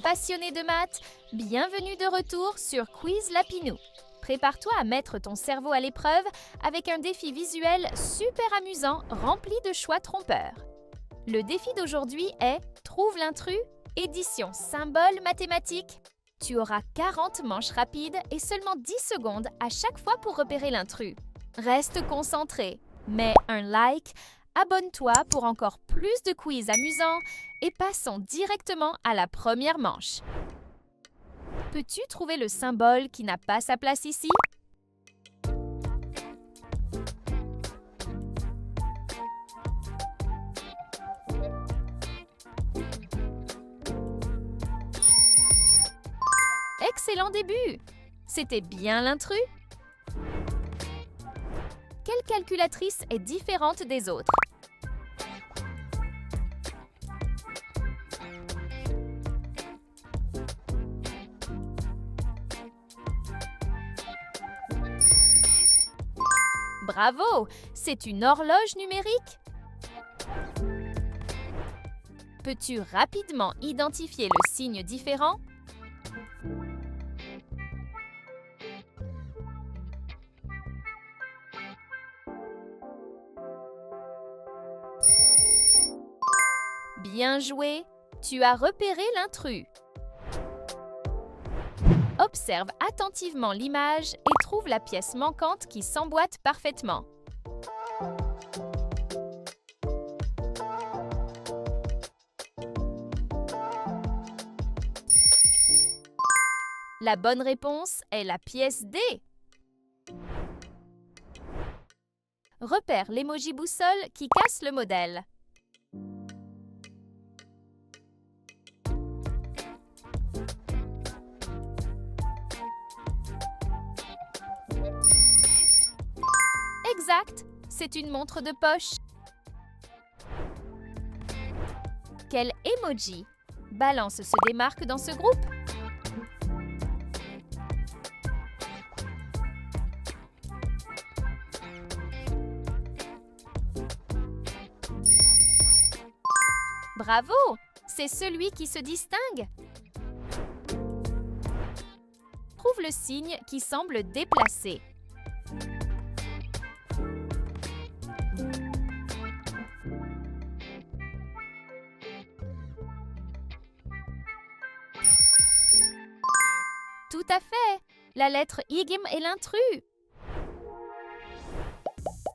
passionné de maths, bienvenue de retour sur Quiz Lapinou. Prépare-toi à mettre ton cerveau à l'épreuve avec un défi visuel super amusant rempli de choix trompeurs. Le défi d'aujourd'hui est « Trouve l'intrus » édition symbole mathématique. Tu auras 40 manches rapides et seulement 10 secondes à chaque fois pour repérer l'intrus. Reste concentré, mets un like, abonne-toi pour encore plus de quiz amusants et passons directement à la première manche. Peux-tu trouver le symbole qui n'a pas sa place ici? Excellent début! C'était bien l'intrus? Quelle calculatrice est différente des autres? Bravo! C'est une horloge numérique? Peux-tu rapidement identifier le signe différent? Bien joué! Tu as repéré l'intrus. Observe attentivement l'image et trouve la pièce manquante qui s'emboîte parfaitement. La bonne réponse est la pièce D. Repère l'emoji boussole qui casse le modèle. Exact, c'est une montre de poche. Quel emoji balance se démarque dans ce groupe? Bravo, c'est celui qui se distingue. Trouve le signe qui semble déplacé. Tout à fait! La lettre Y est l'intrus.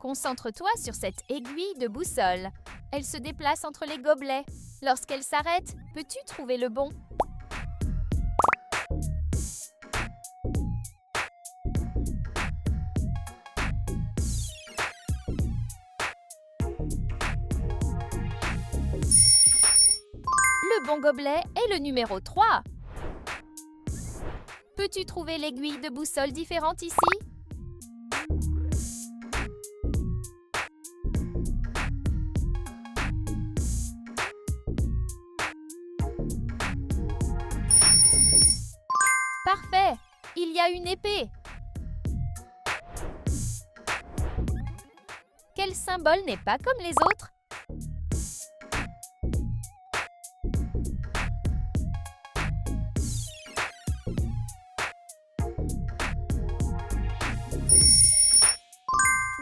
Concentre-toi sur cette aiguille de boussole. Elle se déplace entre les gobelets. Lorsqu'elle s'arrête, peux-tu trouver le bon? Le bon gobelet est le numéro 3. Peux-tu trouver l'aiguille de boussole différente ici? Parfait! Il y a une épée. Quel symbole n'est pas comme les autres?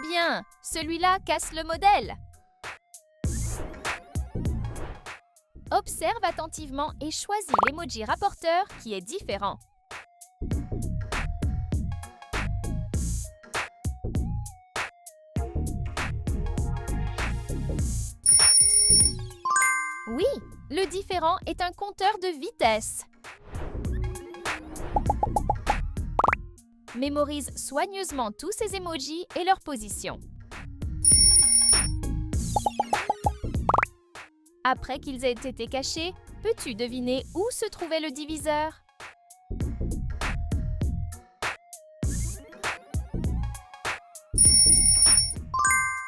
Bien, celui-là casse le modèle. Observe attentivement et choisis l'emoji rapporteur qui est différent. Oui, le différent est un compteur de vitesse. Mémorise soigneusement tous ces emojis et leur position. Après qu'ils aient été cachés, peux-tu deviner où se trouvait le diviseur?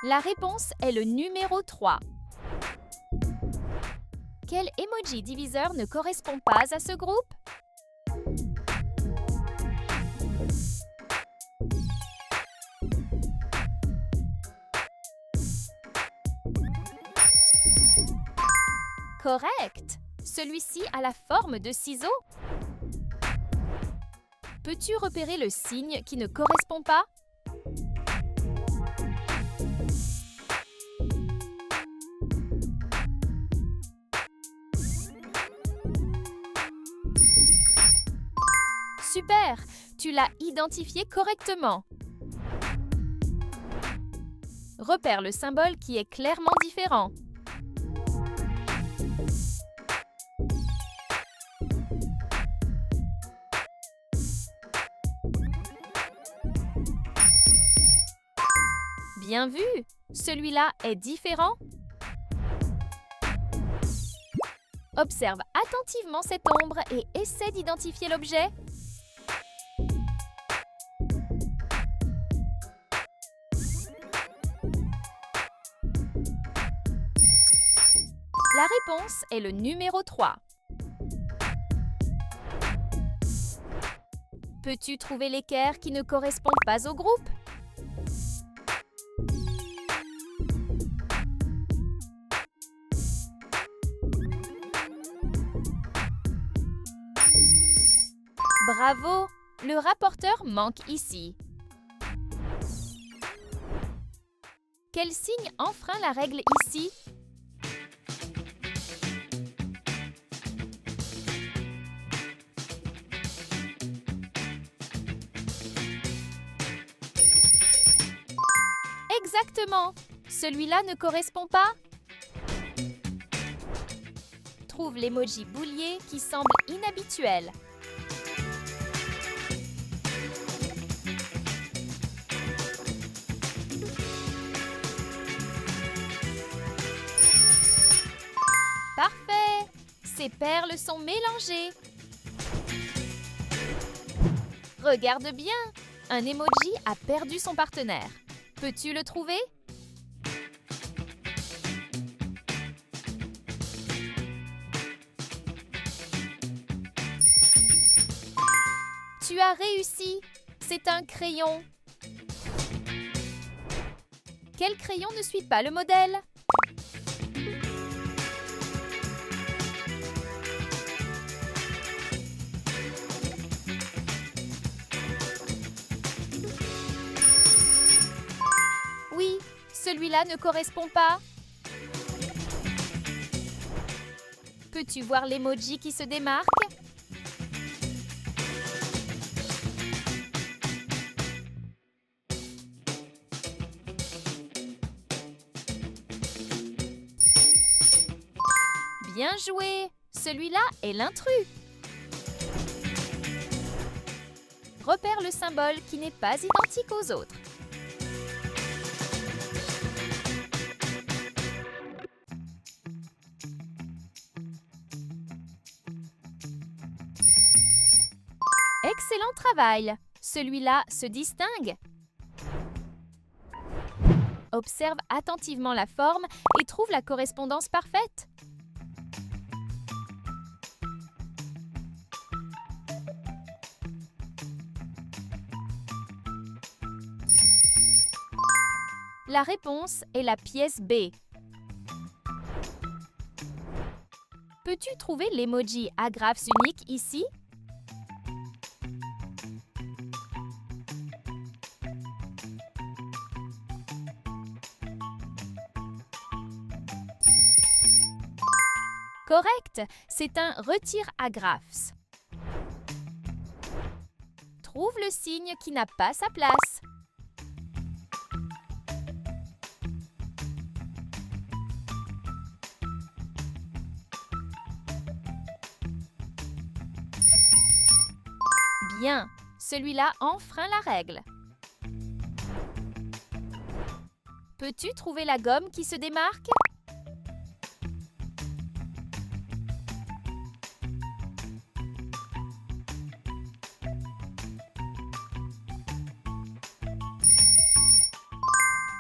La réponse est le numéro 3. Quel emoji diviseur ne correspond pas à ce groupe? Correct! Celui-ci a la forme de ciseaux. Peux-tu repérer le signe qui ne correspond pas? Super! Tu l'as identifié correctement. Repère le symbole qui est clairement différent. Bien vu! Celui-là est différent. Observe attentivement cette ombre et essaie d'identifier l'objet. La réponse est le numéro 3. Peux-tu trouver l'équerre qui ne correspond pas au groupe? Bravo! Le rapporteur manque ici. Quel signe enfreint la règle ici? Exactement! Celui-là ne correspond pas? Trouve l'emoji boulier qui semble inhabituel. Parfait! Ces perles sont mélangées. Regarde bien! Un emoji a perdu son partenaire. Peux-tu le trouver? Tu as réussi! C'est un crayon. Quel crayon ne suit pas le modèle? Oui, celui-là ne correspond pas. Peux-tu voir l'emoji qui se démarque? Bien joué! Celui-là est l'intrus. Repère le symbole qui n'est pas identique aux autres. Excellent travail! Celui-là se distingue. Observe attentivement la forme et trouve la correspondance parfaite. La réponse est la pièce B. Peux-tu trouver l'emoji agrafes unique ici? Correct, c'est un retire agrafes. Trouve le signe qui n'a pas sa place. Bien, celui-là enfreint la règle. Peux-tu trouver la gomme qui se démarque?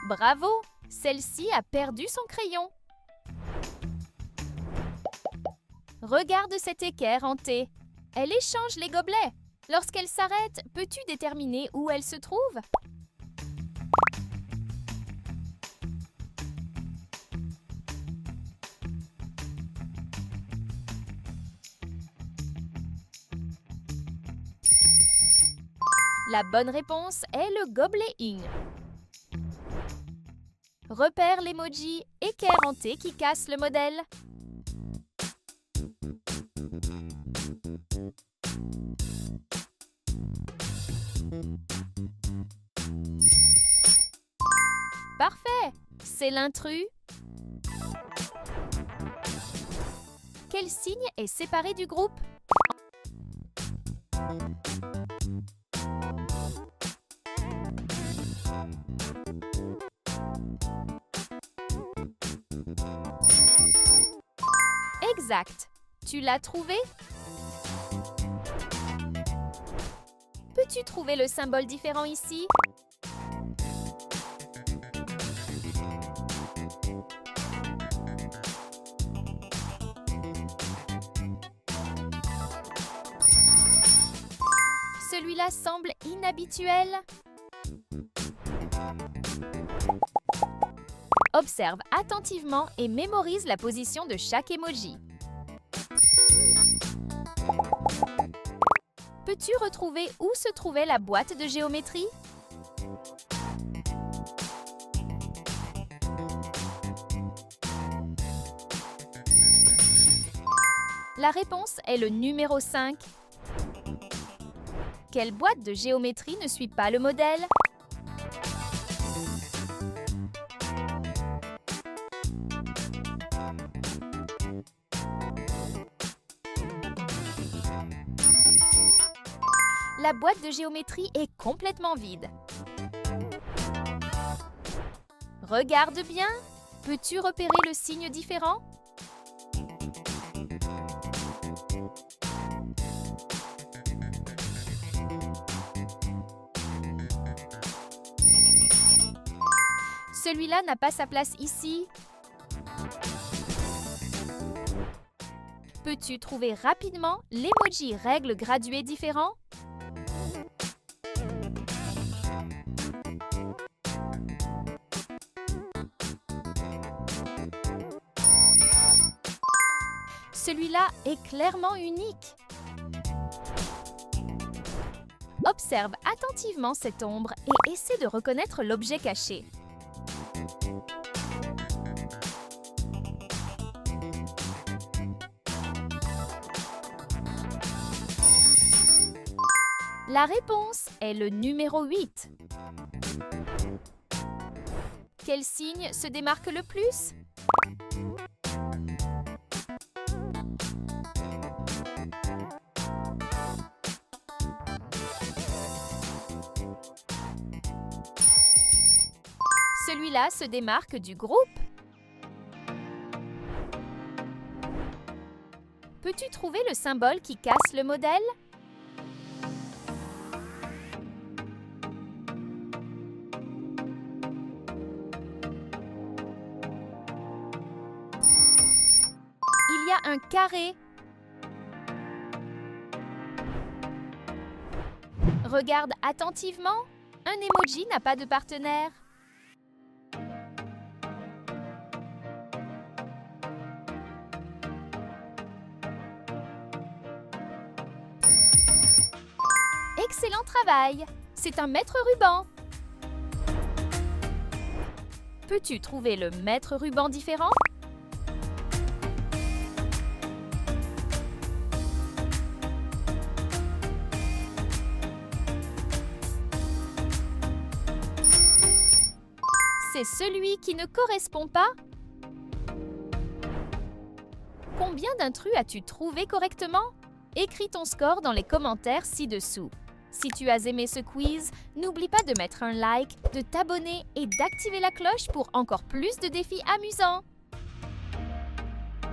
Bravo! Celle-ci a perdu son crayon. Regarde cette équerre en T. Elle échange les gobelets. Lorsqu'elle s'arrête, peux-tu déterminer où elle se trouve? La bonne réponse est le gobelet ing. Repère l'emoji équerre en T qui casse le modèle. Parfait! C'est l'intrus. Quel signe est séparé du groupe? Exact. Tu l'as trouvé? Peux-tu trouver le symbole différent ici? Celui-là semble inhabituel. Observe attentivement et mémorise la position de chaque emoji. Peux-tu retrouver où se trouvait la boîte de géométrie? La réponse est le numéro 5. Quelle boîte de géométrie ne suit pas le modèle? La boîte de géométrie est complètement vide. Regarde bien. Peux-tu repérer le signe différent? Celui-là n'a pas sa place ici. Peux-tu trouver rapidement l'emoji règle graduée différent? Celui-là est clairement unique. Observe attentivement cette ombre et essaie de reconnaître l'objet caché. La réponse est le numéro 8. Quel signe se démarque le plus? Celui-là se démarque du groupe. Peux-tu trouver le symbole qui casse le modèle? Il y a un carré. Regarde attentivement. Un emoji n'a pas de partenaire. Excellent travail! C'est un mètre ruban. Peux-tu trouver le mètre ruban différent? C'est celui qui ne correspond pas? Combien d'intrus as-tu trouvé correctement? Écris ton score dans les commentaires ci-dessous. Si tu as aimé ce quiz, n'oublie pas de mettre un like, de t'abonner et d'activer la cloche pour encore plus de défis amusants.